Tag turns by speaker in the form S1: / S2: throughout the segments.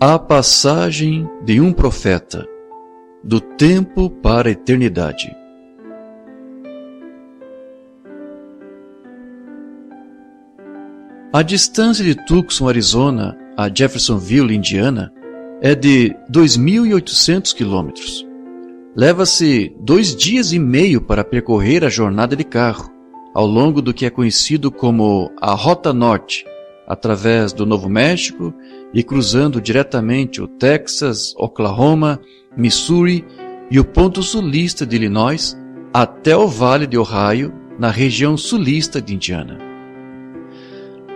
S1: A passagem de um profeta, do tempo para a eternidade. A distância de Tucson, Arizona, a Jeffersonville, Indiana, é de 2.800 quilômetros. Leva-se 2 dias e meio para percorrer a jornada de carro, ao longo do que é conhecido como a Rota Norte, através do Novo México e cruzando diretamente o Texas, Oklahoma, Missouri e o ponto sulista de Illinois até o Vale de Ohio, na região sulista de Indiana.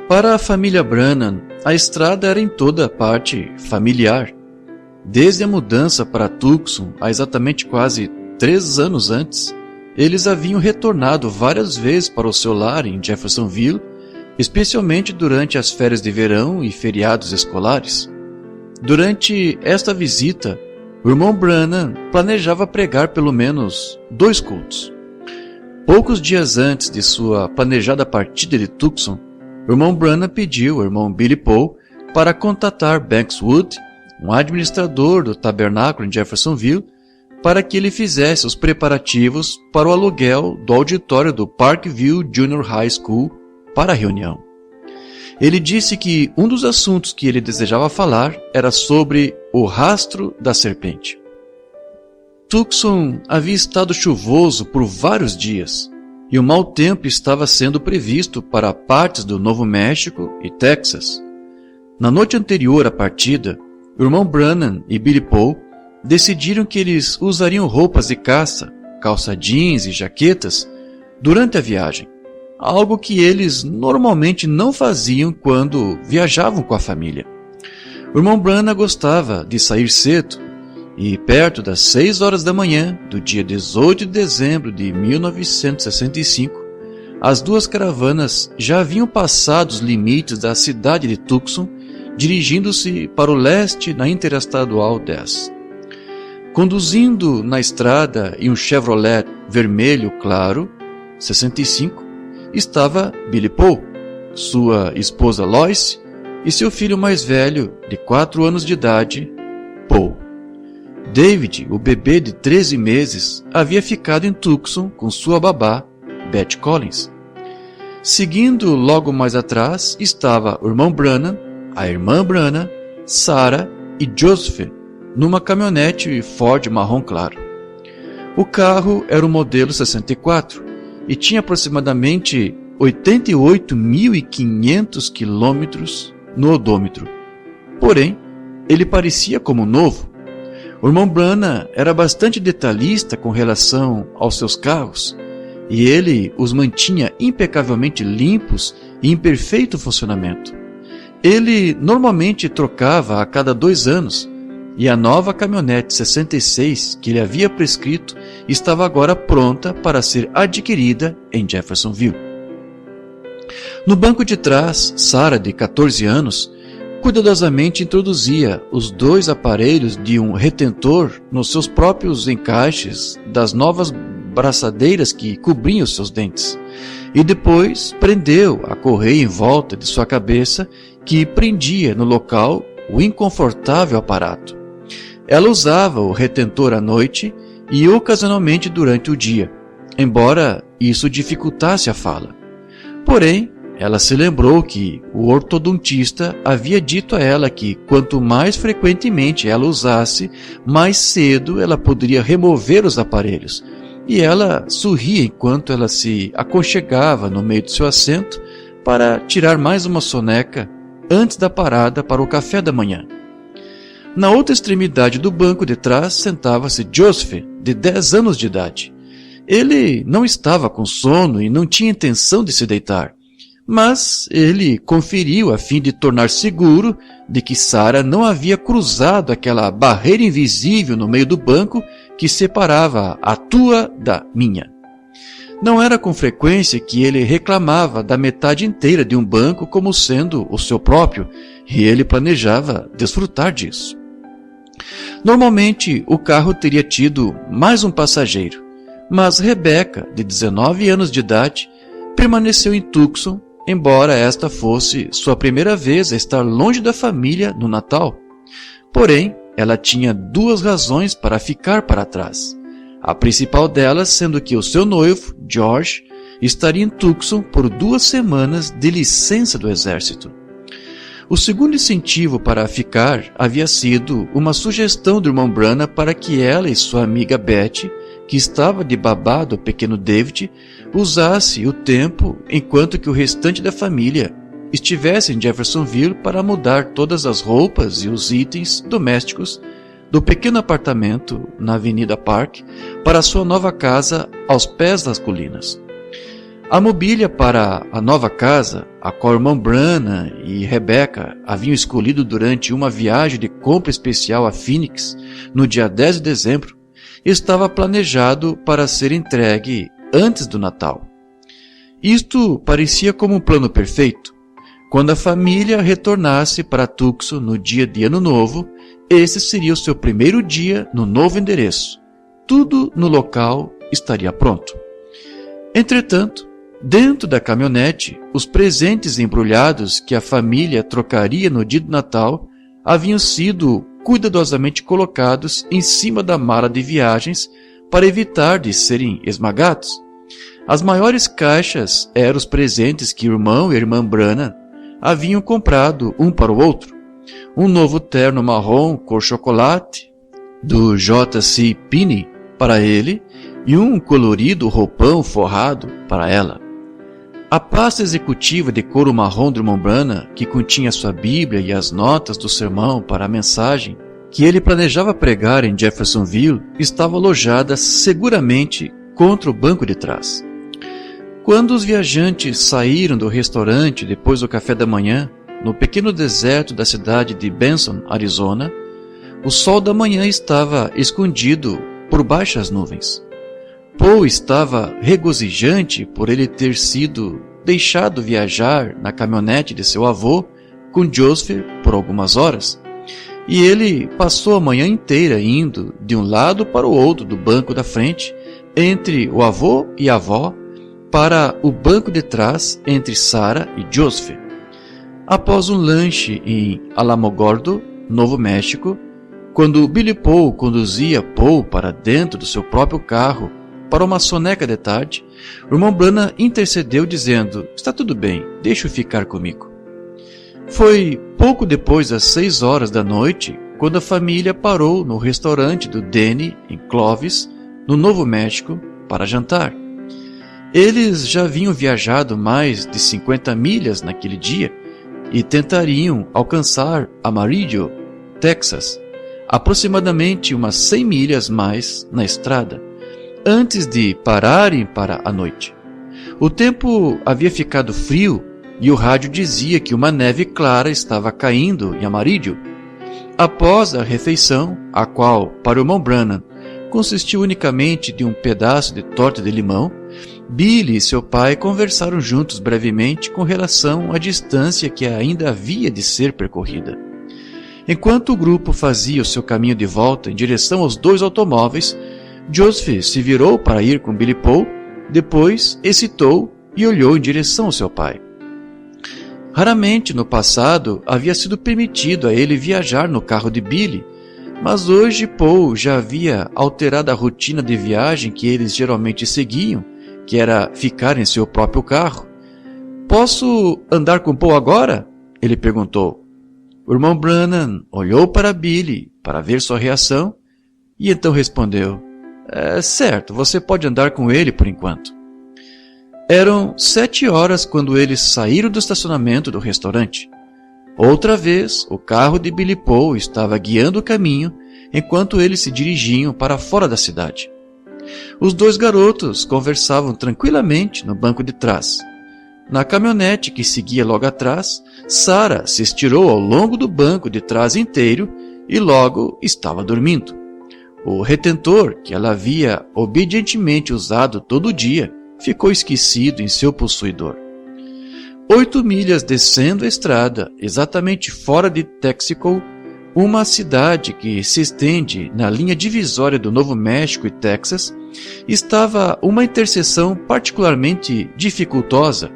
S1: Para a família Branham, a estrada era em toda parte familiar. Desde a mudança para Tucson, há exatamente quase 3 anos antes, eles haviam retornado várias vezes para o seu lar em Jeffersonville, especialmente durante as férias de verão e feriados escolares. Durante esta visita, o irmão Branham planejava pregar pelo menos 2 cultos. Poucos dias antes de sua planejada partida de Tucson, o irmão Branham pediu ao irmão Billy Paul para contatar Banks Wood, um administrador do tabernáculo em Jeffersonville, para que ele fizesse os preparativos para o aluguel do auditório do Parkview Junior High School para a reunião. Ele disse que um dos assuntos que ele desejava falar era sobre o rastro da serpente. Tucson havia estado chuvoso por vários dias, e o mau tempo estava sendo previsto para partes do Novo México e Texas. Na noite anterior à partida, o irmão Branham e Billy Paul decidiram que eles usariam roupas de caça, calça jeans e jaquetas durante a viagem, algo que eles normalmente não faziam quando viajavam com a família. O irmão Branham gostava de sair cedo, e perto das 6 horas da manhã do dia 18 de dezembro de 1965, as 2 caravanas já haviam passado os limites da cidade de Tucson, dirigindo-se para o leste na Interestadual 10. Conduzindo na estrada em um Chevrolet vermelho claro, 65, estava Billy Paul, sua esposa Lois e seu filho mais velho, de 4 anos de idade, Paul. David, o bebê de 13 meses, havia ficado em Tucson com sua babá, Beth Collins. Seguindo logo mais atrás estava o irmão Branham, a irmã Branham, Sarah e Joseph, numa caminhonete Ford marrom claro. O carro era o modelo 64 e tinha aproximadamente 88.500 quilômetros no odômetro. Porém, ele parecia como novo. O irmão Branham era bastante detalhista com relação aos seus carros, e ele os mantinha impecavelmente limpos e em perfeito funcionamento. Ele normalmente trocava a cada 2 anos, e a nova caminhonete 66 que ele havia prescrito estava agora pronta para ser adquirida em Jeffersonville. No banco de trás, Sarah, de 14 anos, cuidadosamente introduzia os 2 aparelhos de um retentor nos seus próprios encaixes das novas braçadeiras que cobriam os seus dentes, e depois prendeu a correia em volta de sua cabeça que prendia no local o inconfortável aparato. Ela usava o retentor à noite e ocasionalmente durante o dia, embora isso dificultasse a fala. Porém, ela se lembrou que o ortodontista havia dito a ela que quanto mais frequentemente ela usasse, mais cedo ela poderia remover os aparelhos, e ela sorria enquanto ela se aconchegava no meio de seu assento para tirar mais uma soneca antes da parada para o café da manhã. Na outra extremidade do banco de trás sentava-se Joseph, de 10 anos de idade. Ele não estava com sono e não tinha intenção de se deitar, mas ele conferiu a fim de tornar seguro de que Sarah não havia cruzado aquela barreira invisível no meio do banco que separava a tua da minha. Não era com frequência que ele reclamava da metade inteira de um banco como sendo o seu próprio, e ele planejava desfrutar disso. Normalmente, o carro teria tido mais um passageiro, mas Rebecca, de 19 anos de idade, permaneceu em Tucson, embora esta fosse sua primeira vez a estar longe da família no Natal. Porém, ela tinha 2 razões para ficar para trás. A principal delas sendo que o seu noivo, George, estaria em Tucson por 2 semanas de licença do exército. O segundo incentivo para ficar havia sido uma sugestão do irmão Branham para que ela e sua amiga Betty, que estava de babá do pequeno David, usasse o tempo enquanto que o restante da família estivesse em Jeffersonville para mudar todas as roupas e os itens domésticos do pequeno apartamento na Avenida Park para sua nova casa aos pés das colinas. A mobília para a nova casa, a qual o irmão Branham e Rebecca haviam escolhido durante uma viagem de compra especial a Phoenix no dia 10 de dezembro, estava planejado para ser entregue antes do Natal. Isto parecia como um plano perfeito. Quando a família retornasse para Tucson no dia de Ano Novo, esse seria o seu primeiro dia no novo endereço. Tudo no local estaria pronto. Entretanto, dentro da caminhonete, os presentes embrulhados que a família trocaria no dia do Natal haviam sido cuidadosamente colocados em cima da mala de viagens para evitar de serem esmagados. As maiores caixas eram os presentes que o irmão e a irmã Branham haviam comprado um para o outro. Um novo terno marrom cor chocolate do J.C. Penney para ele e um colorido roupão forrado para ela. A pasta executiva de couro marrom do irmão Branham, que continha sua Bíblia e as notas do sermão para a mensagem que ele planejava pregar em Jeffersonville, estava alojada seguramente contra o banco de trás. Quando os viajantes saíram do restaurante depois do café da manhã, no pequeno deserto da cidade de Benson, Arizona, o sol da manhã estava escondido por baixas nuvens. Paul estava regozijante por ele ter sido deixado viajar na caminhonete de seu avô com Joseph por algumas horas, e ele passou a manhã inteira indo de um lado para o outro do banco da frente, entre o avô e a avó, para o banco de trás entre Sarah e Joseph. Após um lanche em Alamogordo, Novo México, quando Billy Paul conduzia Paul para dentro do seu próprio carro para uma soneca de tarde, o irmão Branham intercedeu dizendo: "Está tudo bem, deixe-o ficar comigo." Foi pouco depois das 6 horas da noite quando a família parou no restaurante do Denny, em Clovis, no Novo México, para jantar. Eles já haviam viajado mais de 50 milhas naquele dia e tentariam alcançar Amarillo, Texas, aproximadamente umas 100 milhas mais na estrada, antes de pararem para a noite. O tempo havia ficado frio e o rádio dizia que uma neve clara estava caindo em Amarillo. Após a refeição, a qual, para o irmão Branham, consistiu unicamente de um pedaço de torta de limão, Billy e seu pai conversaram juntos brevemente com relação à distância que ainda havia de ser percorrida. Enquanto o grupo fazia o seu caminho de volta em direção aos 2 automóveis, Joseph se virou para ir com Billy Paul, depois hesitou e olhou em direção ao seu pai. Raramente no passado havia sido permitido a ele viajar no carro de Billy, mas hoje Paul já havia alterado a rotina de viagem que eles geralmente seguiam, que era ficar em seu próprio carro. "Posso andar com Paul agora?" ele perguntou. O irmão Branham olhou para Billy para ver sua reação e então respondeu: "Certo, você pode andar com ele por enquanto." Eram 7 horas quando eles saíram do estacionamento do restaurante. Outra vez, o carro de Billy Paul estava guiando o caminho enquanto eles se dirigiam para fora da cidade. Os 2 garotos conversavam tranquilamente no banco de trás. Na caminhonete que seguia logo atrás, Sarah se estirou ao longo do banco de trás inteiro e logo estava dormindo. O retentor que ela havia obedientemente usado todo dia ficou esquecido em seu possuidor. 8 milhas descendo a estrada, exatamente fora de Texaco, uma cidade que se estende na linha divisória do Novo México e Texas, estava uma interseção particularmente dificultosa,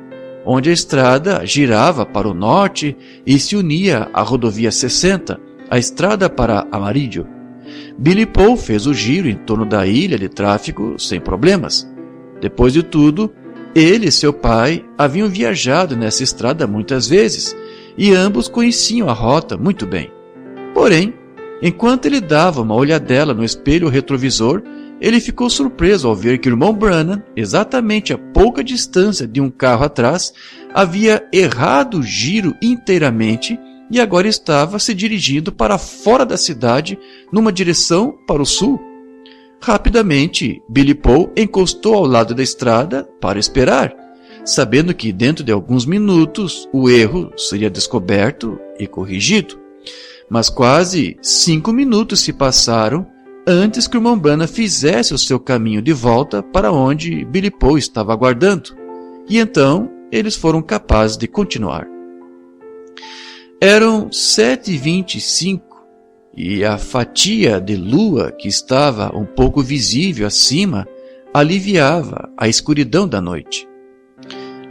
S1: onde a estrada girava para o norte e se unia à rodovia 60, a estrada para Amarillo. Billy Paul fez o giro em torno da ilha de tráfego sem problemas. Depois de tudo, ele e seu pai haviam viajado nessa estrada muitas vezes e ambos conheciam a rota muito bem. Porém, enquanto ele dava uma olhadela no espelho retrovisor, ele ficou surpreso ao ver que o irmão Branham, exatamente a pouca distância de um carro atrás, havia errado o giro inteiramente e agora estava se dirigindo para fora da cidade, numa direção para o sul. Rapidamente, Billy Paul encostou ao lado da estrada para esperar, sabendo que dentro de alguns minutos o erro seria descoberto e corrigido. Mas quase 5 minutos se passaram antes que o irmão Branham fizesse o seu caminho de volta para onde Billy Paul estava aguardando, e então eles foram capazes de continuar. Eram 7h25 e a fatia de lua que estava um pouco visível acima aliviava a escuridão da noite.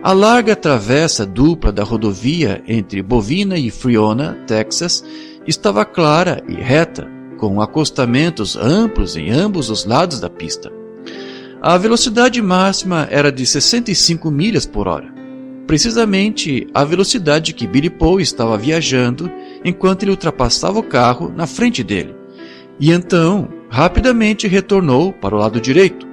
S1: A larga travessa dupla da rodovia entre Bovina e Friona, Texas, estava clara e reta, com acostamentos amplos em ambos os lados da pista. A velocidade máxima era de 65 milhas por hora, precisamente a velocidade que Billy Paul estava viajando enquanto ele ultrapassava o carro na frente dele, e então rapidamente retornou para o lado direito.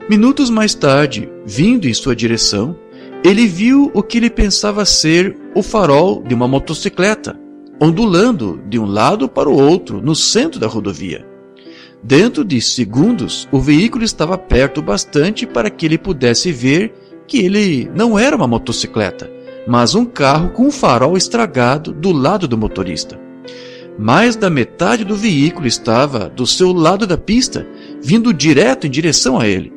S1: Minutos mais tarde, vindo em sua direção, ele viu o que ele pensava ser o farol de uma motocicleta, ondulando de um lado para o outro no centro da rodovia. Dentro de segundos, o veículo estava perto bastante para que ele pudesse ver que ele não era uma motocicleta, mas um carro com um farol estragado do lado do motorista. Mais da metade do veículo estava do seu lado da pista, vindo direto em direção a ele.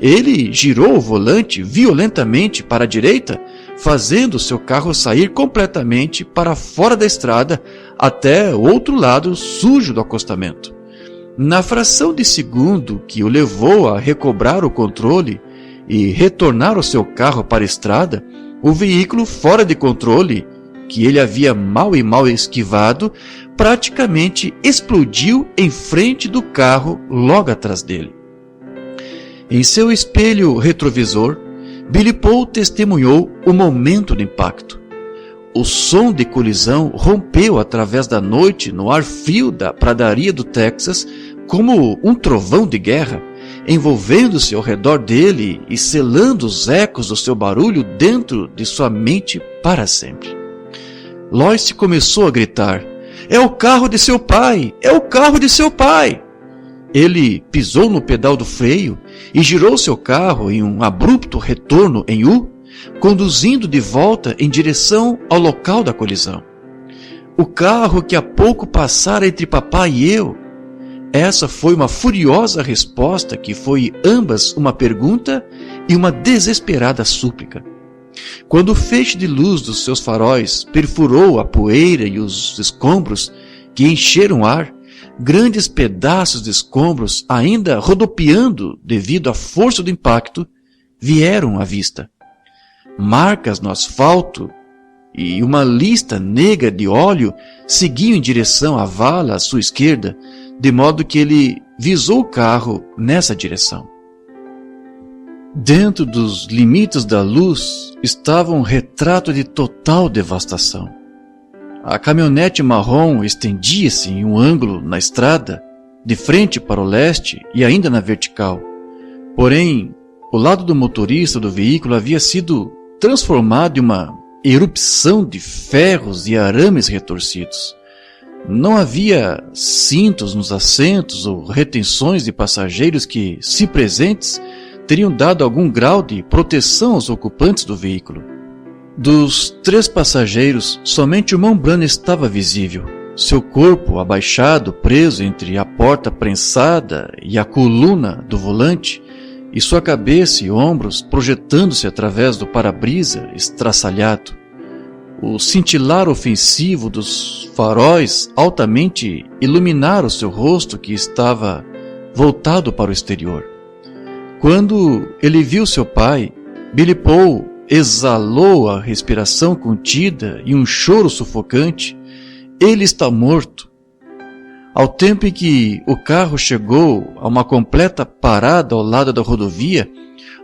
S1: Ele girou o volante violentamente para a direita, fazendo seu carro sair completamente para fora da estrada até o outro lado sujo do acostamento. Na fração de segundo que o levou a recobrar o controle e retornar o seu carro para a estrada, o veículo fora de controle, que ele havia mal e mal esquivado, praticamente explodiu em frente do carro logo atrás dele. Em seu espelho retrovisor, Billy Paul testemunhou o momento do impacto. O som de colisão rompeu através da noite no ar frio da pradaria do Texas como um trovão de guerra, envolvendo-se ao redor dele e selando os ecos do seu barulho dentro de sua mente para sempre. Lois começou a gritar: "É o carro de seu pai! É o carro de seu pai!" Ele pisou no pedal do freio e girou seu carro em um abrupto retorno em U, conduzindo de volta em direção ao local da colisão. O carro que há pouco passara entre papai e eu. Essa foi uma furiosa resposta que foi ambas uma pergunta e uma desesperada súplica. Quando o feixe de luz dos seus faróis perfurou a poeira e os escombros que encheram o ar, grandes pedaços de escombros, ainda rodopiando devido à força do impacto, vieram à vista. Marcas no asfalto e uma lista negra de óleo seguiam em direção à vala à sua esquerda, de modo que ele visou o carro nessa direção. Dentro dos limites da luz estava um retrato de total devastação. A caminhonete marrom estendia-se em um ângulo na estrada, de frente para o leste e ainda na vertical. Porém, o lado do motorista do veículo havia sido transformado em uma erupção de ferros e arames retorcidos. Não havia cintos nos assentos ou retenções de passageiros que, se presentes, teriam dado algum grau de proteção aos ocupantes do veículo. Dos 3 passageiros, somente o irmão Branham estava visível, seu corpo abaixado, preso entre a porta prensada e a coluna do volante, e sua cabeça e ombros projetando-se através do para-brisa estraçalhado. O cintilar ofensivo dos faróis altamente iluminara o seu rosto, que estava voltado para o exterior. Quando ele viu seu pai, Billy Paul exalou a respiração contida e um choro sufocante. Ele está morto. Ao tempo em que o carro chegou a uma completa parada ao lado da rodovia,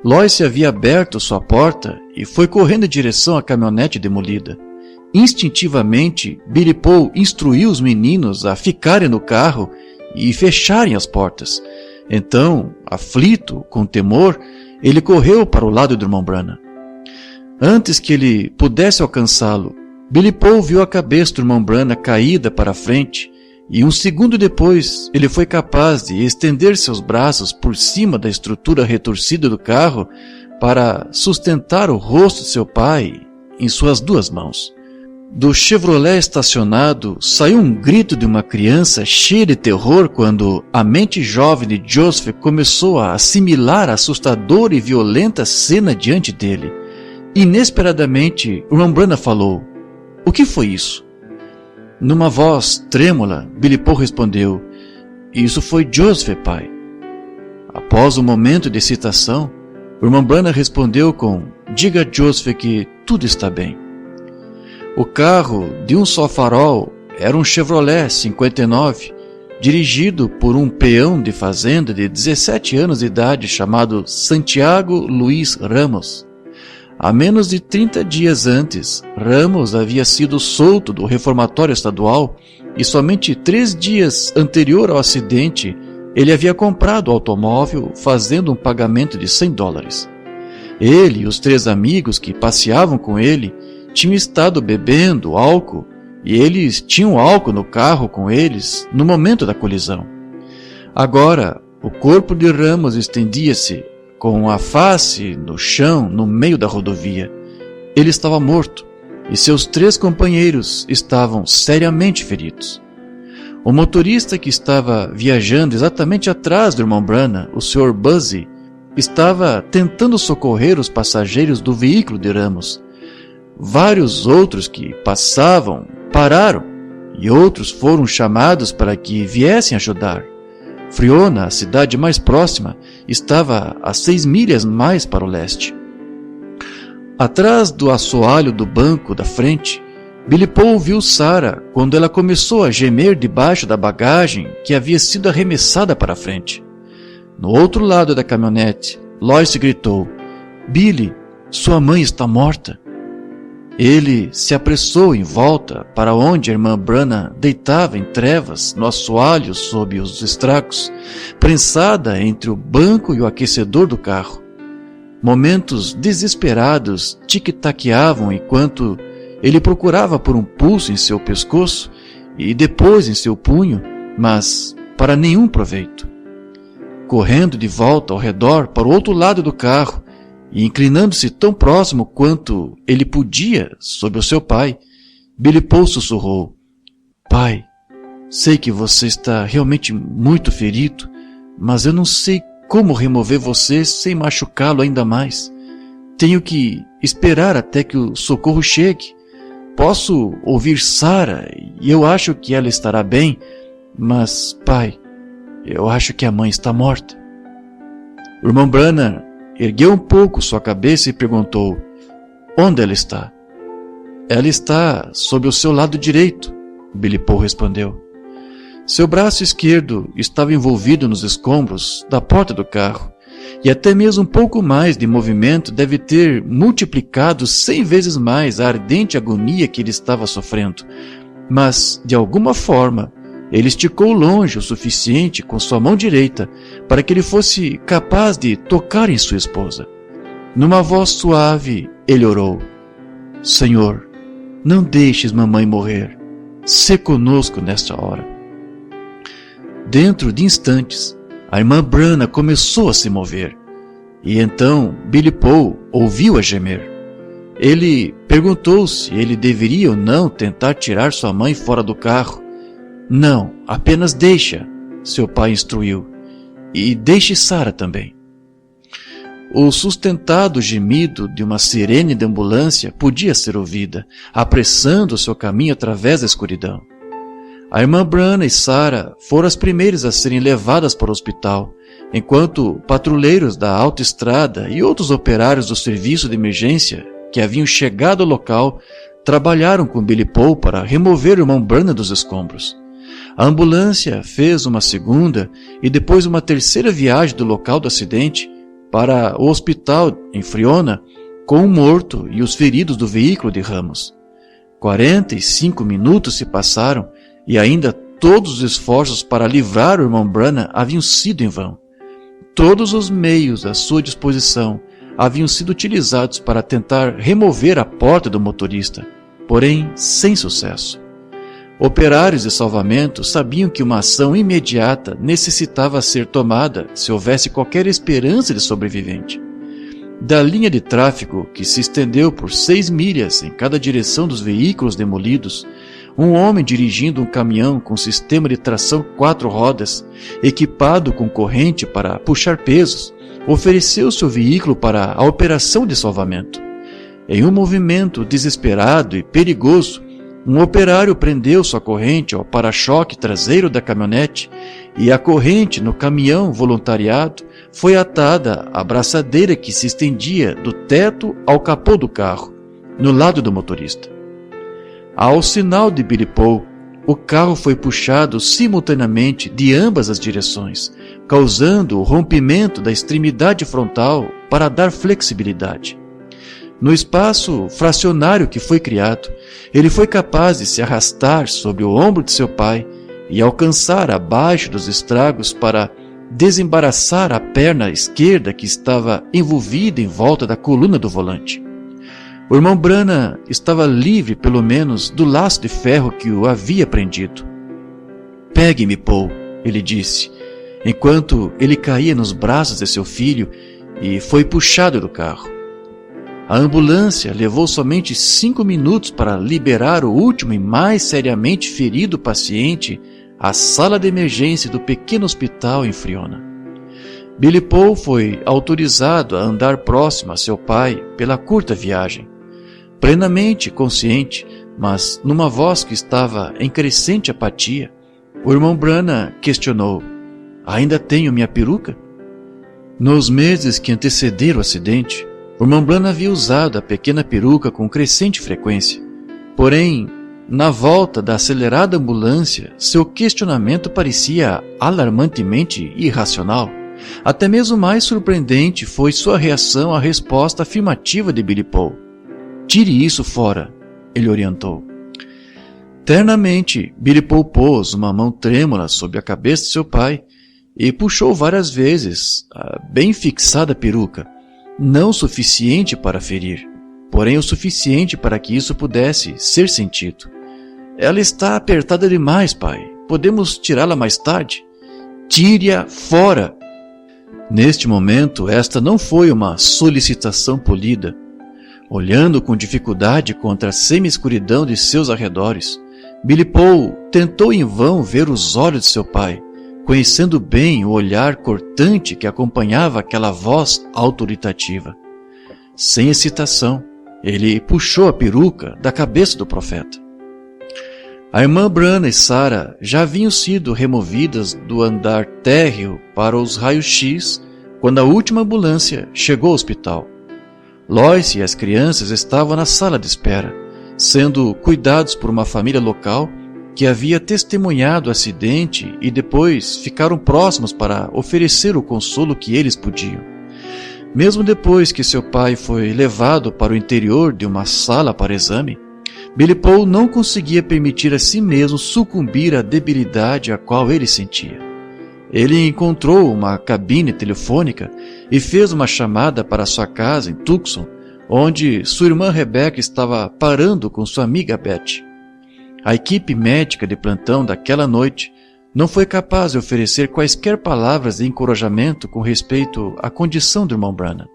S1: Lois havia aberto sua porta e foi correndo em direção à caminhonete demolida. Instintivamente, Billy Paul instruiu os meninos a ficarem no carro e fecharem as portas. Então, aflito, com temor, ele correu para o lado do irmão Branham. Antes que ele pudesse alcançá-lo, Billy Paul viu a cabeça do irmão Branham caída para a frente e um segundo depois ele foi capaz de estender seus braços por cima da estrutura retorcida do carro para sustentar o rosto de seu pai em suas duas mãos. Do Chevrolet estacionado saiu um grito de uma criança cheia de terror quando a mente jovem de Joseph começou a assimilar a assustadora e violenta cena diante dele. Inesperadamente, o irmão Branham falou: "O que foi isso?" Numa voz trêmula, Billy Paul respondeu: "Isso foi Joseph, pai." Após um momento de excitação, o irmão Branham respondeu com: "Diga a Joseph que tudo está bem." O carro, de um só farol, era um Chevrolet 59, dirigido por um peão de fazenda de 17 anos de idade chamado Santiago Luiz Ramos. Há menos de 30 dias antes, Ramos havia sido solto do reformatório estadual e somente 3 dias anterior ao acidente, ele havia comprado o automóvel fazendo um pagamento de $100. Ele e os 3 amigos que passeavam com ele tinham estado bebendo álcool e eles tinham álcool no carro com eles no momento da colisão. Agora, o corpo de Ramos estendia-se com a face no chão no meio da rodovia. Ele estava morto e seus 3 companheiros estavam seriamente feridos. O motorista que estava viajando exatamente atrás do irmão Branham, o Sr. Buzzy, estava tentando socorrer os passageiros do veículo de Ramos. Vários outros que passavam pararam e outros foram chamados para que viessem ajudar. Friona, a cidade mais próxima, estava a 6 milhas mais para o leste. Atrás do assoalho do banco da frente, Billy Paul viu Sarah quando ela começou a gemer debaixo da bagagem que havia sido arremessada para a frente. No outro lado da caminhonete, Lois gritou: "Billy, sua mãe está morta." Ele se apressou em volta para onde a irmã Branham deitava em trevas no assoalho sob os estragos, prensada entre o banco e o aquecedor do carro. Momentos desesperados tic-taqueavam enquanto ele procurava por um pulso em seu pescoço e depois em seu punho, mas para nenhum proveito. Correndo de volta ao redor para o outro lado do carro, e inclinando-se tão próximo quanto ele podia sobre o seu pai, Billy Paul sussurrou: "Pai, sei que você está realmente muito ferido, mas eu não sei como remover você sem machucá-lo ainda mais. Tenho que esperar até que o socorro chegue. Posso ouvir Sarah e eu acho que ela estará bem, mas, pai, eu acho que a mãe está morta." O irmão Branham ergueu um pouco sua cabeça e perguntou: "Onde ela está?" "Ela está sob o seu lado direito," Billy Paul respondeu. Seu braço esquerdo estava envolvido nos escombros da porta do carro, e até mesmo um pouco mais de movimento deve ter multiplicado 100 vezes mais a ardente agonia que ele estava sofrendo. Mas, de alguma forma, ele esticou longe o suficiente com sua mão direita para que ele fosse capaz de tocar em sua esposa. Numa voz suave, ele orou: "Senhor, não deixes mamãe morrer. Sê conosco nesta hora." Dentro de instantes, a irmã Branham começou a se mover. E então Billy Paul ouviu-a gemer. Ele perguntou se ele deveria ou não tentar tirar sua mãe fora do carro. "Não, apenas deixa," seu pai instruiu. "E deixe Sarah também." O sustentado gemido de uma sirene de ambulância podia ser ouvida, apressando seu caminho através da escuridão. A irmã Branham e Sarah foram as primeiras a serem levadas para o hospital, enquanto patrulheiros da autoestrada e outros operários do serviço de emergência que haviam chegado ao local trabalharam com Billy Paul para remover o irmão Branham dos escombros. A ambulância fez uma segunda e depois uma terceira viagem do local do acidente para o hospital em Friona com o morto e os feridos do veículo de Ramos. 45 minutos se passaram e ainda todos os esforços para livrar o irmão Branham haviam sido em vão. Todos os meios à sua disposição haviam sido utilizados para tentar remover a porta do motorista, porém sem sucesso. Operários de salvamento sabiam que uma ação imediata necessitava ser tomada se houvesse qualquer esperança de sobrevivente. Da linha de tráfego, que se estendeu por 6 milhas em cada direção dos veículos demolidos, um homem dirigindo um caminhão com sistema de tração 4 rodas, equipado com corrente para puxar pesos, ofereceu seu veículo para a operação de salvamento. Em um movimento desesperado e perigoso, um operário prendeu sua corrente ao para-choque traseiro da caminhonete e a corrente no caminhão voluntariado foi atada à braçadeira que se estendia do teto ao capô do carro, no lado do motorista. Ao sinal de Billy Paul, o carro foi puxado simultaneamente de ambas as direções, causando o rompimento da extremidade frontal para dar flexibilidade. No espaço fracionário que foi criado, ele foi capaz de se arrastar sobre o ombro de seu pai e alcançar abaixo dos estragos para desembaraçar a perna esquerda que estava envolvida em volta da coluna do volante. O irmão Branham estava livre, pelo menos, do laço de ferro que o havia prendido. "Pegue-me, Paul", ele disse, enquanto ele caía nos braços de seu filho e foi puxado do carro. A ambulância levou somente 5 minutos para liberar o último e mais seriamente ferido paciente à sala de emergência do pequeno hospital em Friona. Billy Paul foi autorizado a andar próximo a seu pai pela curta viagem. Plenamente consciente, mas numa voz que estava em crescente apatia, o irmão Branham questionou: "Ainda tenho minha peruca?" Nos meses que antecederam o acidente, o irmão Branham havia usado a pequena peruca com crescente frequência. Porém, na volta da acelerada ambulância, seu questionamento parecia alarmantemente irracional. Até mesmo mais surpreendente foi sua reação à resposta afirmativa de Billy Paul. "Tire isso fora", ele orientou. Ternamente, Billy Paul pôs uma mão trêmula sobre a cabeça de seu pai e puxou várias vezes a bem fixada peruca, não o suficiente para ferir, porém o suficiente para que isso pudesse ser sentido. "Ela está apertada demais, pai. Podemos tirá-la mais tarde?" "Tire-a fora!" Neste momento, esta não foi uma solicitação polida. Olhando com dificuldade contra a semi-escuridão de seus arredores, Billy Paul tentou em vão ver os olhos de seu pai, conhecendo bem o olhar cortante que acompanhava aquela voz autoritativa. Sem excitação, ele puxou a peruca da cabeça do profeta. A irmã Branham e Sarah já haviam sido removidas do andar térreo para os raios-x quando a última ambulância chegou ao hospital. Lois e as crianças estavam na sala de espera, sendo cuidados por uma família local que havia testemunhado o acidente e depois ficaram próximos para oferecer o consolo que eles podiam. Mesmo depois que seu pai foi levado para o interior de uma sala para exame, Billy Paul não conseguia permitir a si mesmo sucumbir à debilidade a qual ele sentia. Ele encontrou uma cabine telefônica e fez uma chamada para sua casa em Tucson, onde sua irmã Rebecca estava parando com sua amiga Beth. A equipe médica de plantão daquela noite não foi capaz de oferecer quaisquer palavras de encorajamento com respeito à condição do irmão Branham.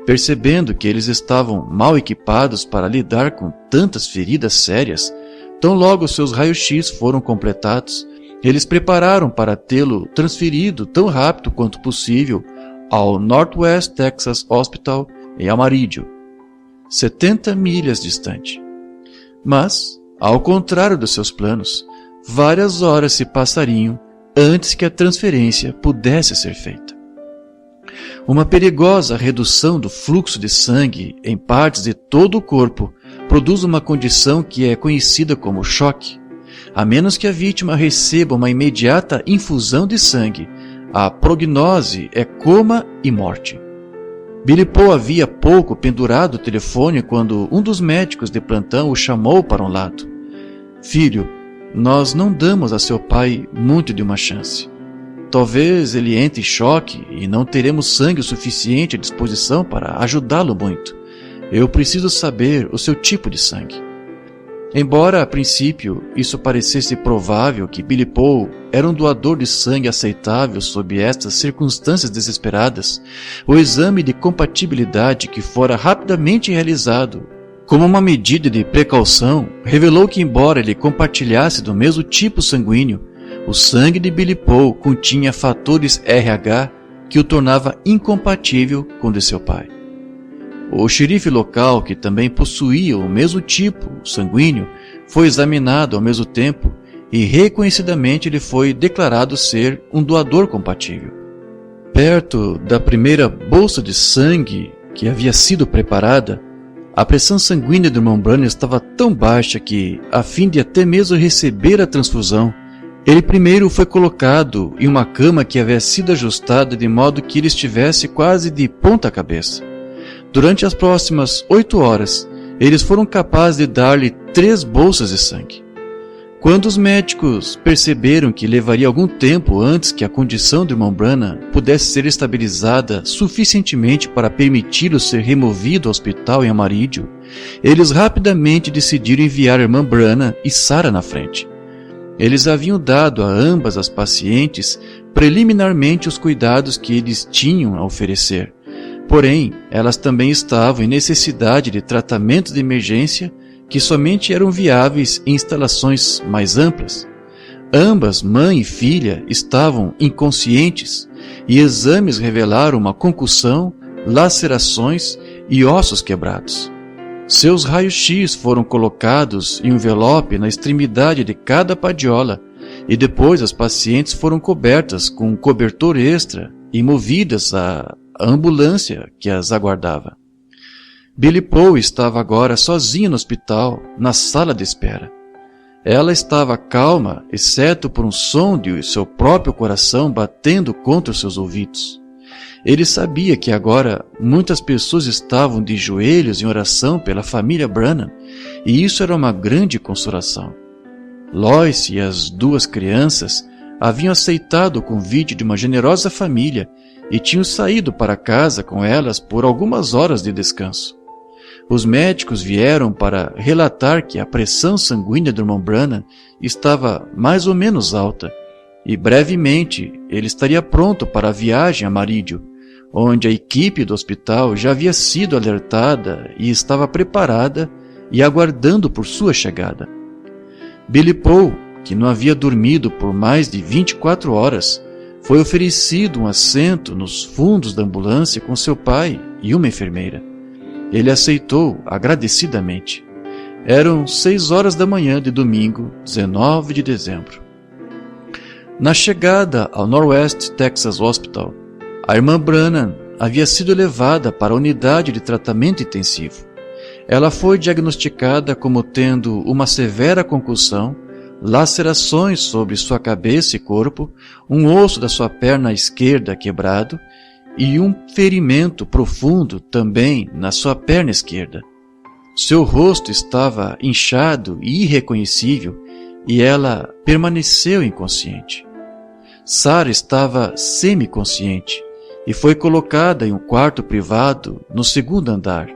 S1: Percebendo que eles estavam mal equipados para lidar com tantas feridas sérias, tão logo seus raios-x foram completados, eles prepararam para tê-lo transferido tão rápido quanto possível ao Northwest Texas Hospital em Amarillo, 70 milhas distante. Mas, ao contrário dos seus planos, várias horas se passariam antes que a transferência pudesse ser feita. Uma perigosa redução do fluxo de sangue em partes de todo o corpo produz uma condição que é conhecida como choque. A menos que a vítima receba uma imediata infusão de sangue, a prognose é coma e morte. Billy Paul havia pouco pendurado o telefone quando um dos médicos de plantão o chamou para um lado. Filho, nós não damos a seu pai muito de uma chance. Talvez ele entre em choque e não teremos sangue o suficiente à disposição para ajudá-lo muito. Eu preciso saber o seu tipo de sangue. Embora, a princípio, isso parecesse provável que Billy Paul era um doador de sangue aceitável sob estas circunstâncias desesperadas, o exame de compatibilidade que fora rapidamente realizado como uma medida de precaução revelou que, embora ele compartilhasse do mesmo tipo sanguíneo, o sangue de Billy Paul continha fatores RH que o tornava incompatível com o de seu pai. O xerife local, que também possuía o mesmo tipo sanguíneo, foi examinado ao mesmo tempo e reconhecidamente ele foi declarado ser um doador compatível. Perto da primeira bolsa de sangue que havia sido preparada, a pressão sanguínea do irmão Branham estava tão baixa que, a fim de até mesmo receber a transfusão, ele primeiro foi colocado em uma cama que havia sido ajustada de modo que ele estivesse quase de ponta cabeça. Durante as próximas 8 horas, eles foram capazes de dar-lhe 3 bolsas de sangue. Quando os médicos perceberam que levaria algum tempo antes que a condição do irmão Branham pudesse ser estabilizada suficientemente para permiti-lo ser removido ao hospital em Amarillo, eles rapidamente decidiram enviar a irmã Branham e Sarah na frente. Eles haviam dado a ambas as pacientes preliminarmente os cuidados que eles tinham a oferecer. Porém, elas também estavam em necessidade de tratamentos de emergência que somente eram viáveis em instalações mais amplas. Ambas, mãe e filha, estavam inconscientes e exames revelaram uma concussão, lacerações e ossos quebrados. Seus raios-x foram colocados em um envelope na extremidade de cada padiola e depois as pacientes foram cobertas com um cobertor extra e movidas à ambulância que as aguardava. Billy Paul estava agora sozinha no hospital, na sala de espera. Ela estava calma, exceto por um som de seu próprio coração batendo contra os seus ouvidos. Ele sabia que agora muitas pessoas estavam de joelhos em oração pela família Branham, e isso era uma grande consolação. Lois e as 2 crianças haviam aceitado o convite de uma generosa família e tinham saído para casa com elas por algumas horas de descanso. Os médicos vieram para relatar que a pressão sanguínea do irmão Branham estava mais ou menos alta e brevemente ele estaria pronto para a viagem a Amarillo, onde a equipe do hospital já havia sido alertada e estava preparada e aguardando por sua chegada. Billy Paul, que não havia dormido por mais de 24 horas, foi oferecido um assento nos fundos da ambulância com seu pai e uma enfermeira. Ele aceitou agradecidamente. Eram 6 horas da manhã de domingo, 19 de dezembro. Na chegada ao Northwest Texas Hospital, a irmã Branham havia sido levada para a unidade de tratamento intensivo. Ela foi diagnosticada como tendo uma severa concussão, lacerações sobre sua cabeça e corpo, um osso da sua perna esquerda quebrado e um ferimento profundo também na sua perna esquerda. Seu rosto estava inchado e irreconhecível e ela permaneceu inconsciente. Sarah estava semiconsciente e foi colocada em um quarto privado no 2º andar.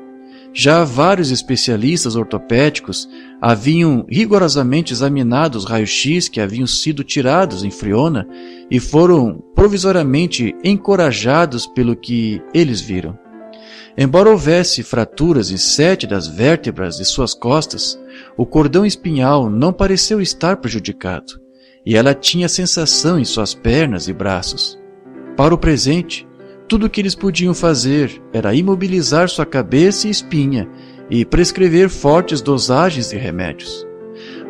S1: Já vários especialistas ortopédicos haviam rigorosamente examinado os raios-x que haviam sido tirados em Friona e foram provisoriamente encorajados pelo que eles viram. Embora houvesse fraturas em 7 das vértebras de suas costas, o cordão espinhal não pareceu estar prejudicado, e ela tinha sensação em suas pernas e braços. Para o presente, tudo o que eles podiam fazer era imobilizar sua cabeça e espinha e prescrever fortes dosagens de remédios.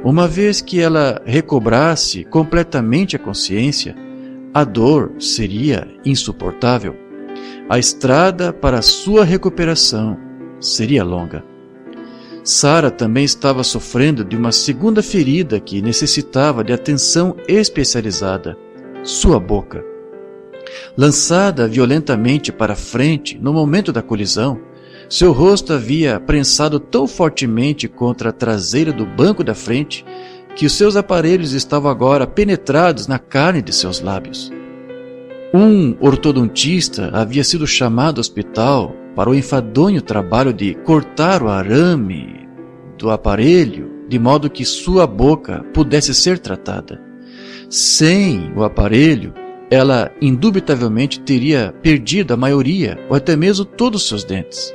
S1: Uma vez que ela recobrasse completamente a consciência, a dor seria insuportável. A estrada para sua recuperação seria longa. Sarah também estava sofrendo de uma segunda ferida que necessitava de atenção especializada: sua boca. Lançada violentamente para frente no momento da colisão, seu rosto havia prensado tão fortemente contra a traseira do banco da frente que os seus aparelhos estavam agora penetrados na carne de seus lábios. Um ortodontista havia sido chamado ao hospital para o enfadonho trabalho de cortar o arame do aparelho de modo que sua boca pudesse ser tratada. Sem o aparelho, ela indubitavelmente teria perdido a maioria ou até mesmo todos os seus dentes.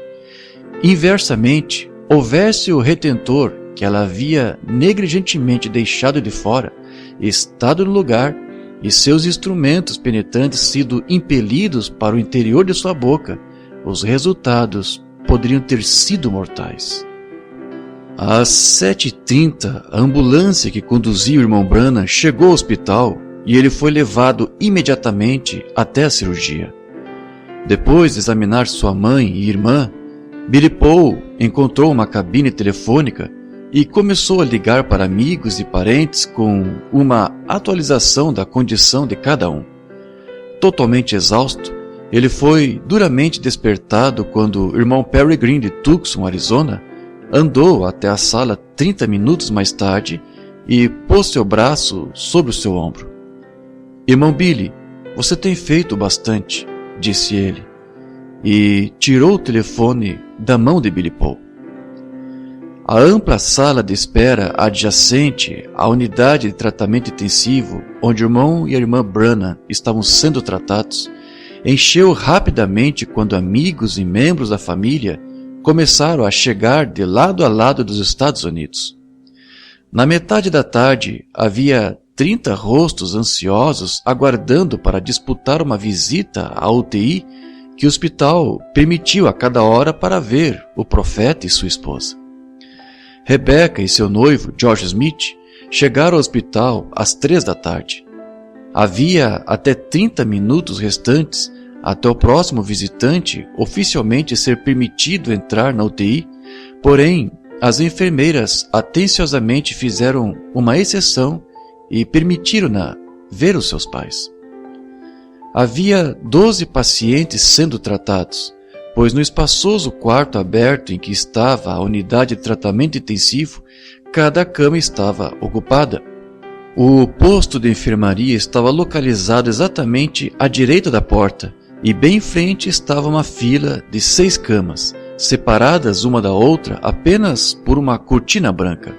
S1: Inversamente, houvesse o retentor que ela havia negligentemente deixado de fora, estado no lugar e seus instrumentos penetrantes sido impelidos para o interior de sua boca, os resultados poderiam ter sido mortais. Às 7h30, a ambulância que conduzia o irmão Branham chegou ao hospital e ele foi levado imediatamente até a cirurgia. Depois de examinar sua mãe e irmã, Billy Paul encontrou uma cabine telefônica e começou a ligar para amigos e parentes com uma atualização da condição de cada um. Totalmente exausto, ele foi duramente despertado quando o irmão Perry Green de Tucson, Arizona, andou até a sala 30 minutos mais tarde e pôs seu braço sobre o seu ombro. "Irmão Billy, você tem feito bastante", disse ele, e tirou o telefone da mão de Billy Paul. A ampla sala de espera adjacente à unidade de tratamento intensivo, onde o irmão e a irmã Branham estavam sendo tratados, encheu rapidamente quando amigos e membros da família começaram a chegar de lado a lado dos Estados Unidos. Na metade da tarde, havia 30 rostos ansiosos aguardando para disputar uma visita à UTI que o hospital permitiu a cada hora para ver o profeta e sua esposa. Rebecca e seu noivo, George Smith, chegaram ao hospital às 3 da tarde. Havia até 30 minutos restantes até o próximo visitante oficialmente ser permitido entrar na UTI, porém, as enfermeiras atenciosamente fizeram uma exceção e permitiram-na ver os seus pais. Havia 12 pacientes sendo tratados, pois no espaçoso quarto aberto em que estava a unidade de tratamento intensivo, cada cama estava ocupada. O posto de enfermaria estava localizado exatamente à direita da porta, e bem em frente estava uma fila de 6 camas, separadas uma da outra apenas por uma cortina branca.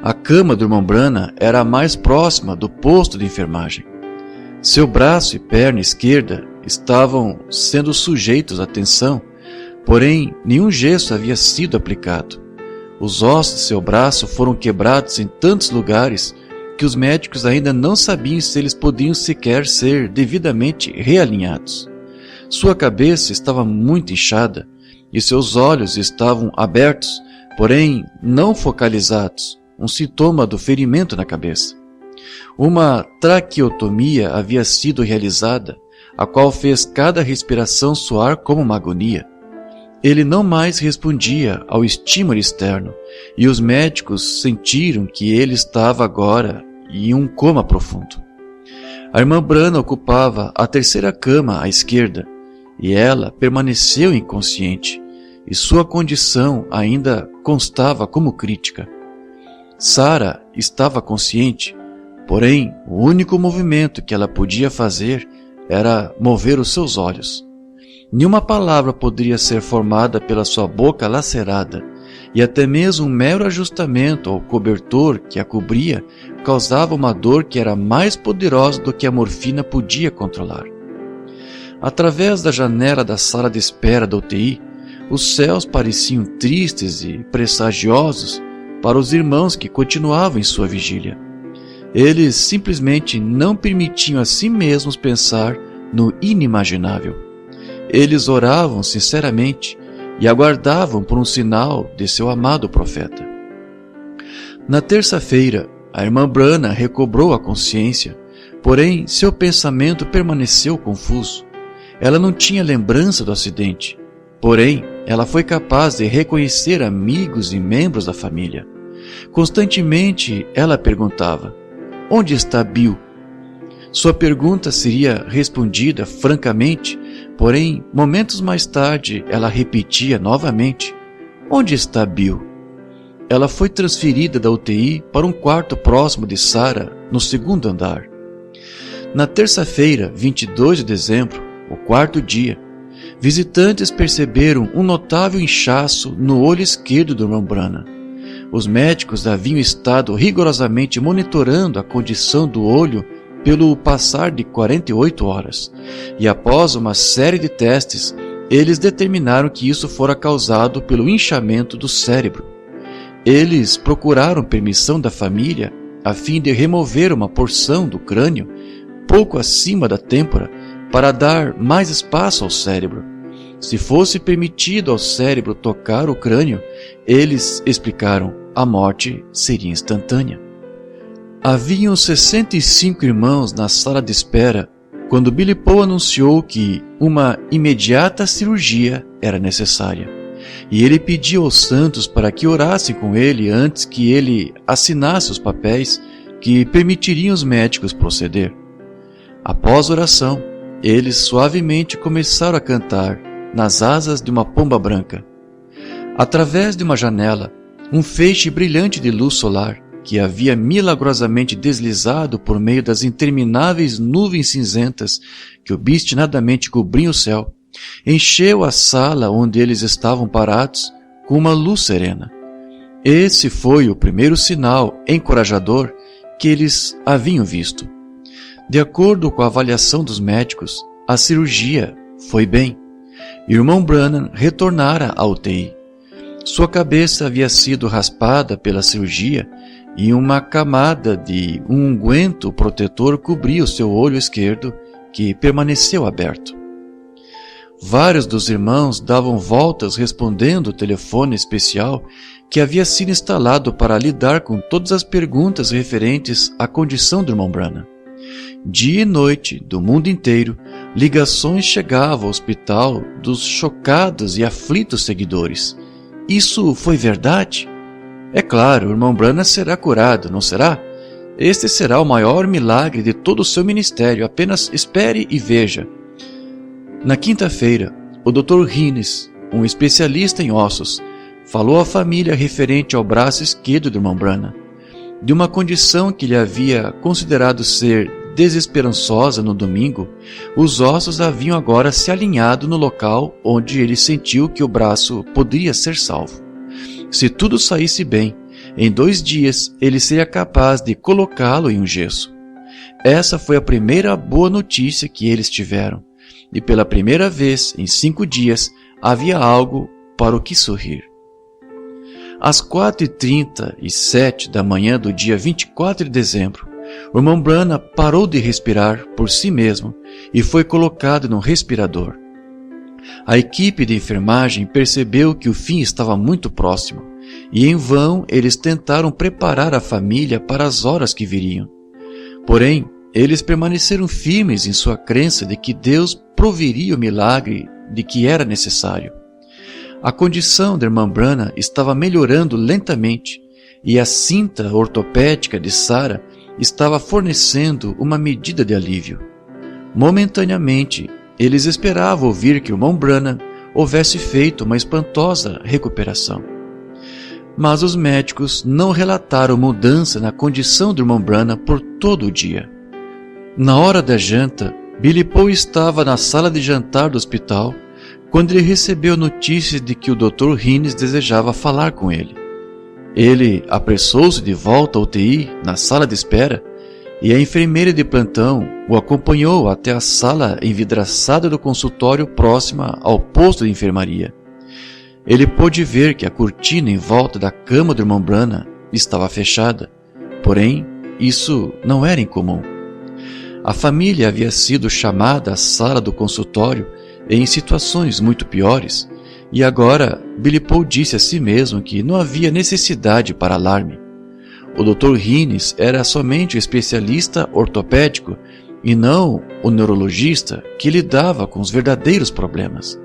S1: A cama do irmão Branham era a mais próxima do posto de enfermagem. Seu braço e perna esquerda estavam sendo sujeitos à tensão, porém nenhum gesso havia sido aplicado. Os ossos de seu braço foram quebrados em tantos lugares que os médicos ainda não sabiam se eles podiam sequer ser devidamente realinhados. Sua cabeça estava muito inchada e seus olhos estavam abertos, porém não focalizados, um sintoma do ferimento na cabeça. Uma traqueotomia havia sido realizada, a qual fez cada respiração soar como uma agonia. Ele não mais respondia ao estímulo externo, e os médicos sentiram que ele estava agora em um coma profundo. A irmã Branham ocupava a terceira cama à esquerda, e ela permaneceu inconsciente, e sua condição ainda constava como crítica. Sarah estava consciente, porém o único movimento que ela podia fazer era mover os seus olhos. Nenhuma palavra poderia ser formada pela sua boca lacerada, e até mesmo um mero ajustamento ao cobertor que a cobria causava uma dor que era mais poderosa do que a morfina podia controlar. Através da janela da sala de espera da UTI, os céus pareciam tristes e pressagiosos para os irmãos que continuavam em sua vigília. Eles simplesmente não permitiam a si mesmos pensar no inimaginável. Eles oravam sinceramente e aguardavam por um sinal de seu amado profeta. Na terça-feira, a irmã Branham recobrou a consciência, porém seu pensamento permaneceu confuso. Ela não tinha lembrança do acidente, porém ela foi capaz de reconhecer amigos e membros da família. Constantemente ela perguntava: onde está Bill? Sua pergunta seria respondida francamente, porém, momentos mais tarde, ela repetia novamente: onde está Bill? Ela foi transferida da UTI para um quarto próximo de Sarah, no segundo andar. Na terça-feira, 22 de dezembro, o quarto dia, visitantes perceberam um notável inchaço no olho esquerdo do irmão Branham. Os médicos haviam estado rigorosamente monitorando a condição do olho pelo passar de 48 horas, e após uma série de testes, eles determinaram que isso fora causado pelo inchamento do cérebro. Eles procuraram permissão da família a fim de remover uma porção do crânio pouco acima da têmpora para dar mais espaço ao cérebro. Se fosse permitido ao cérebro tocar o crânio, eles explicaram, a morte seria instantânea. Haviam 65 irmãos na sala de espera quando Billy Paul anunciou que uma imediata cirurgia era necessária. E ele pediu aos santos para que orassem com ele antes que ele assinasse os papéis que permitiriam os médicos proceder. Após a oração, eles suavemente começaram a cantar nas asas de uma pomba branca. Através de uma janela, um feixe brilhante de luz solar, que havia milagrosamente deslizado por meio das intermináveis nuvens cinzentas que obstinadamente cobriam o céu, encheu a sala onde eles estavam parados com uma luz serena. Esse foi o primeiro sinal encorajador que eles haviam visto. De acordo com a avaliação dos médicos, a cirurgia foi bem. Irmão Branham retornara à UTI. Sua cabeça havia sido raspada pela cirurgia e uma camada de um unguento protetor cobria o seu olho esquerdo, que permaneceu aberto. Vários dos irmãos davam voltas respondendo o telefone especial que havia sido instalado para lidar com todas as perguntas referentes à condição do irmão Branham. Dia e noite, do mundo inteiro, ligações chegavam ao hospital dos chocados e aflitos seguidores. Isso foi verdade? É claro, o irmão Branham será curado, não será? Este será o maior milagre de todo o seu ministério, apenas espere e veja. Na quinta-feira, o Dr. Hines, um especialista em ossos, falou à família referente ao braço esquerdo do irmão Branham, de uma condição que ele havia considerado ser desesperançosa no domingo. Os ossos haviam agora se alinhado no local onde ele sentiu que o braço poderia ser salvo. Se tudo saísse bem, em 2 dias ele seria capaz de colocá-lo em um gesso. Essa foi a primeira boa notícia que eles tiveram, e pela primeira vez em 5 dias havia algo para o que sorrir. Às 4h37 da manhã do dia 24 de dezembro, o irmão Branham parou de respirar por si mesmo e foi colocado num respirador. A equipe de enfermagem percebeu que o fim estava muito próximo, e em vão eles tentaram preparar a família para as horas que viriam. Porém, eles permaneceram firmes em sua crença de que Deus proveria o milagre de que era necessário. A condição da irmã Branham estava melhorando lentamente, e a cinta ortopédica de Sarah estava fornecendo uma medida de alívio. Momentaneamente, eles esperavam ouvir que o irmão Branham houvesse feito uma espantosa recuperação. Mas os médicos não relataram mudança na condição do irmão Branham por todo o dia. Na hora da janta, Billy Paul estava na sala de jantar do hospital quando ele recebeu notícia de que o Dr. Hines desejava falar com ele. Ele apressou-se de volta à UTI, na sala de espera, e a enfermeira de plantão o acompanhou até a sala envidraçada do consultório próxima ao posto de enfermaria. Ele pôde ver que a cortina em volta da cama do irmão Branham estava fechada, porém, isso não era incomum. A família havia sido chamada à sala do consultório em situações muito piores, e agora Billy Paul disse a si mesmo que não havia necessidade para alarme. O Dr. Hines era somente o especialista ortopédico e não o neurologista que lidava com os verdadeiros problemas.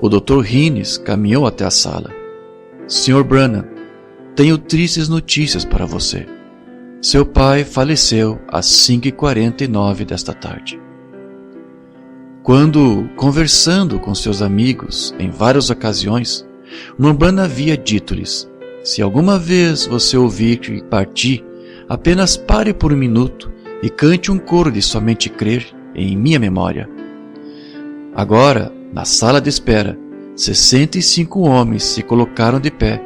S1: O Dr. Hines caminhou até a sala. Sr. Branham, tenho tristes notícias para você. Seu pai faleceu às 5h49 desta tarde. Quando, conversando com seus amigos em várias ocasiões, Branham havia dito-lhes: se alguma vez você ouvir que parti, apenas pare por um minuto e cante um coro de Somente Crer em minha memória. Agora, na sala de espera, 65 homens se colocaram de pé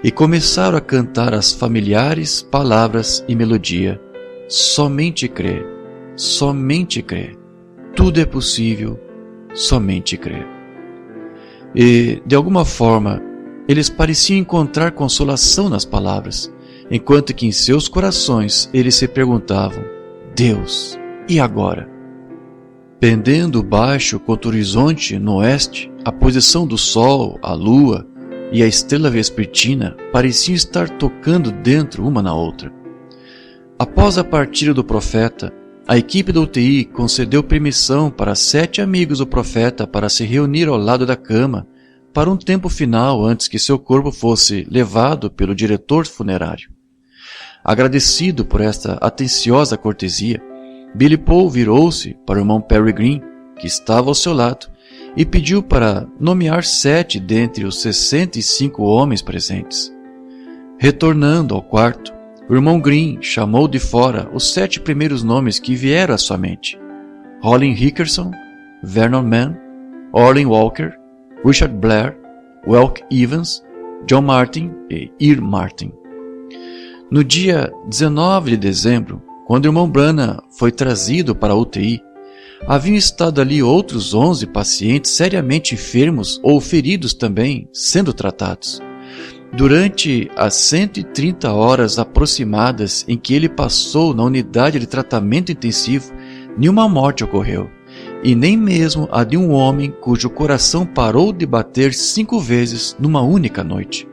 S1: e começaram a cantar as familiares palavras e melodia. Somente crer, somente crer. Tudo é possível, somente crer. E, de alguma forma, eles pareciam encontrar consolação nas palavras, enquanto que em seus corações eles se perguntavam: Deus, e agora? Pendendo baixo contra o horizonte no oeste, a posição do sol, a lua e a estrela vespertina pareciam estar tocando dentro uma na outra. Após a partida do profeta, a equipe da UTI concedeu permissão para 7 amigos do profeta para se reunir ao lado da cama para um tempo final antes que seu corpo fosse levado pelo diretor funerário. Agradecido por esta atenciosa cortesia, Billy Paul virou-se para o irmão Perry Green, que estava ao seu lado, e pediu para nomear 7 dentre os 65 homens presentes. Retornando ao quarto, o irmão Green chamou de fora os 7 primeiros nomes que vieram à sua mente: Colin Hickerson, Vernon Mann, Orlin Walker, Richard Blair, Welk Evans, John Martin e Ir Martin. No dia 19 de dezembro, quando o irmão Branham foi trazido para a UTI, haviam estado ali outros 11 pacientes seriamente enfermos ou feridos também, sendo tratados. Durante as 130 horas aproximadas em que ele passou na unidade de tratamento intensivo, nenhuma morte ocorreu, e nem mesmo a de um homem cujo coração parou de bater 5 vezes numa única noite.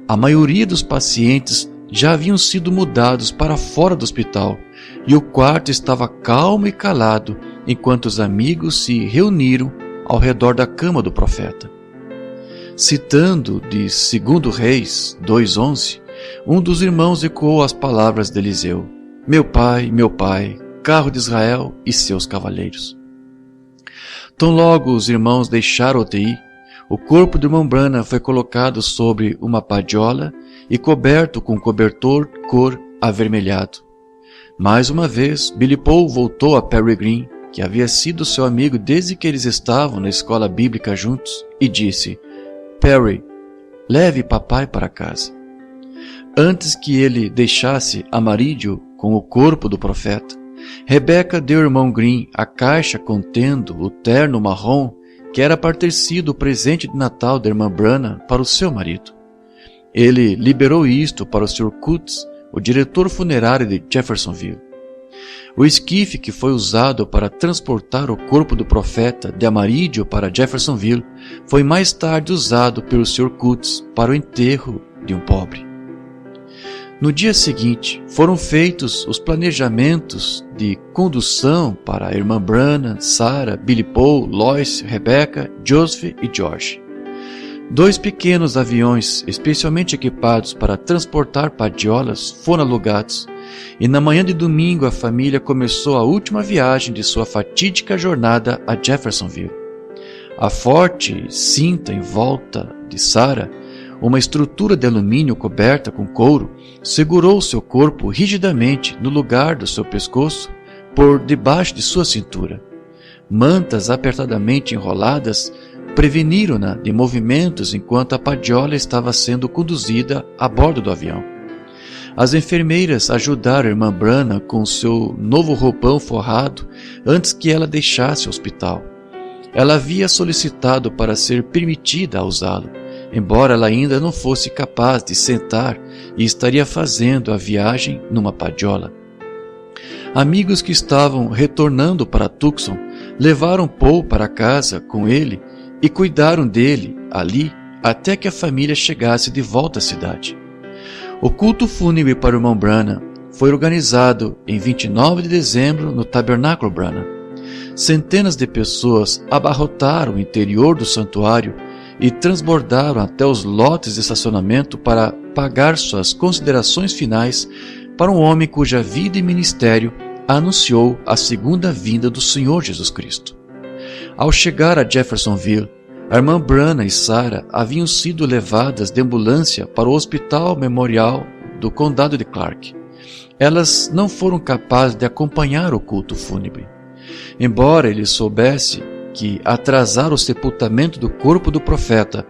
S1: A maioria dos pacientes já haviam sido mudados para fora do hospital, e o quarto estava calmo e calado enquanto os amigos se reuniram ao redor da cama do profeta. Citando de 2 Reis 2:11, um dos irmãos ecoou as palavras de Eliseu: meu pai, carro de Israel e seus cavaleiros. Tão logo os irmãos deixaram a UTI, o corpo do irmão Branham foi colocado sobre uma padiola e coberto com um cobertor cor avermelhado. Mais uma vez, Billy Paul voltou a Perry Green, que havia sido seu amigo desde que eles estavam na escola bíblica juntos, e disse: Perry, leve papai para casa. Antes que ele deixasse Amarillo com o corpo do profeta, Rebecca deu ao irmão Green a caixa contendo o terno marrom que era para ter sido o presente de Natal da irmã Branham para o seu marido. Ele liberou isto para o Sr. Coutts, o diretor funerário de Jeffersonville. O esquife que foi usado para transportar o corpo do profeta de Amarillo para Jeffersonville foi mais tarde usado pelo Sr. Coutts para o enterro de um pobre. No dia seguinte, foram feitos os planejamentos de condução para a irmã Branham, Sarah, Billy Paul, Lois, Rebecca, Joseph e George. 2 pequenos aviões especialmente equipados para transportar padiolas foram alugados, e na manhã de domingo a família começou a última viagem de sua fatídica jornada a Jeffersonville. A forte cinta em volta de Sarah, uma estrutura de alumínio coberta com couro, segurou seu corpo rigidamente no lugar do seu pescoço por debaixo de sua cintura. Mantas apertadamente enroladas preveniram-na de movimentos enquanto a padiola estava sendo conduzida a bordo do avião. As enfermeiras ajudaram a irmã Branham com seu novo roupão forrado antes que ela deixasse o hospital. Ela havia solicitado para ser permitida a usá-lo, embora ela ainda não fosse capaz de sentar e estaria fazendo a viagem numa padiola. Amigos que estavam retornando para Tucson levaram Paul para casa com ele e cuidaram dele ali até que a família chegasse de volta à cidade. O culto fúnebre para o irmão Branham foi organizado em 29 de dezembro no Tabernáculo Branham. Centenas de pessoas abarrotaram o interior do santuário e transbordaram até os lotes de estacionamento para pagar suas considerações finais para um homem cuja vida e ministério anunciou a segunda vinda do Senhor Jesus Cristo. Ao chegar a Jeffersonville, a irmã Branham e Sarah haviam sido levadas de ambulância para o Hospital Memorial do Condado de Clark. Elas não foram capazes de acompanhar o culto fúnebre. Embora ele soubesse que atrasar o sepultamento do corpo do profeta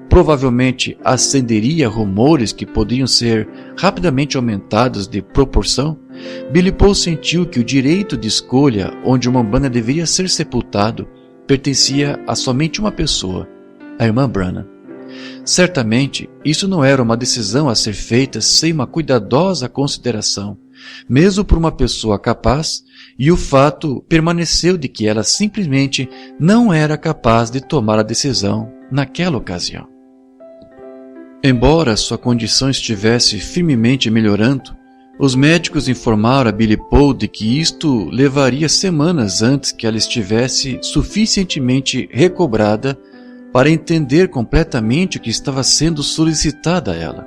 S1: provavelmente acenderia rumores que podiam ser rapidamente aumentados de proporção, Billy Paul sentiu que o direito de escolha onde uma Branham deveria ser sepultado pertencia a somente uma pessoa, a irmã Branham. Certamente, isso não era uma decisão a ser feita sem uma cuidadosa consideração, mesmo por uma pessoa capaz, e o fato permaneceu de que ela simplesmente não era capaz de tomar a decisão naquela ocasião. Embora sua condição estivesse firmemente melhorando, os médicos informaram a Billy Paul de que isto levaria semanas antes que ela estivesse suficientemente recobrada para entender completamente o que estava sendo solicitado a ela.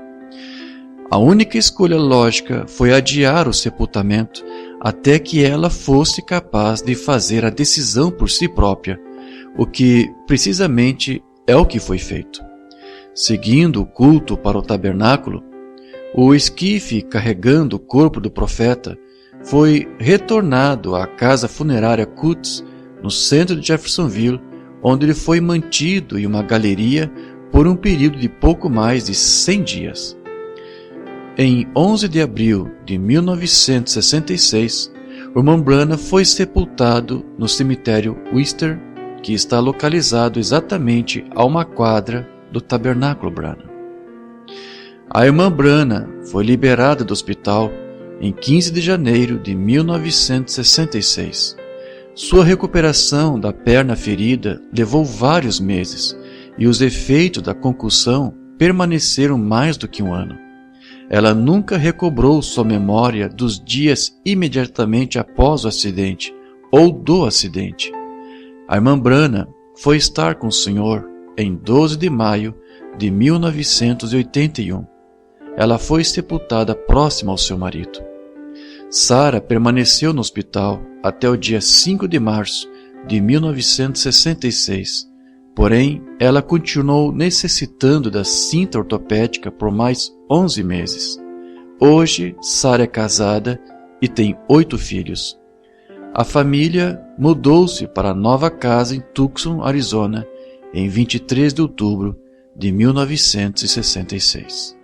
S1: A única escolha lógica foi adiar o sepultamento até que ela fosse capaz de fazer a decisão por si própria, o que precisamente é o que foi feito. Seguindo o culto para o tabernáculo, o esquife carregando o corpo do profeta foi retornado à casa funerária Coots, no centro de Jeffersonville, onde ele foi mantido em uma galeria por um período de pouco mais de 100 dias. Em 11 de abril de 1966, o irmão Branham foi sepultado no cemitério Worcester, que está localizado exatamente a uma quadra do Tabernáculo Branham. A irmã Branham foi liberada do hospital em 15 de janeiro de 1966. Sua recuperação da perna ferida levou vários meses e os efeitos da concussão permaneceram mais do que um ano. Ela nunca recobrou sua memória dos dias imediatamente após o acidente ou do acidente. A irmã Branham foi estar com o Senhor em 12 de maio de 1981. Ela foi sepultada próxima ao seu marido. Sarah permaneceu no hospital até o dia 5 de março de 1966, porém ela continuou necessitando da cinta ortopédica por mais 11 meses. Hoje, Sarah é casada e tem 8 filhos. A família mudou-se para a nova casa em Tucson, Arizona, em 23 de outubro de 1966.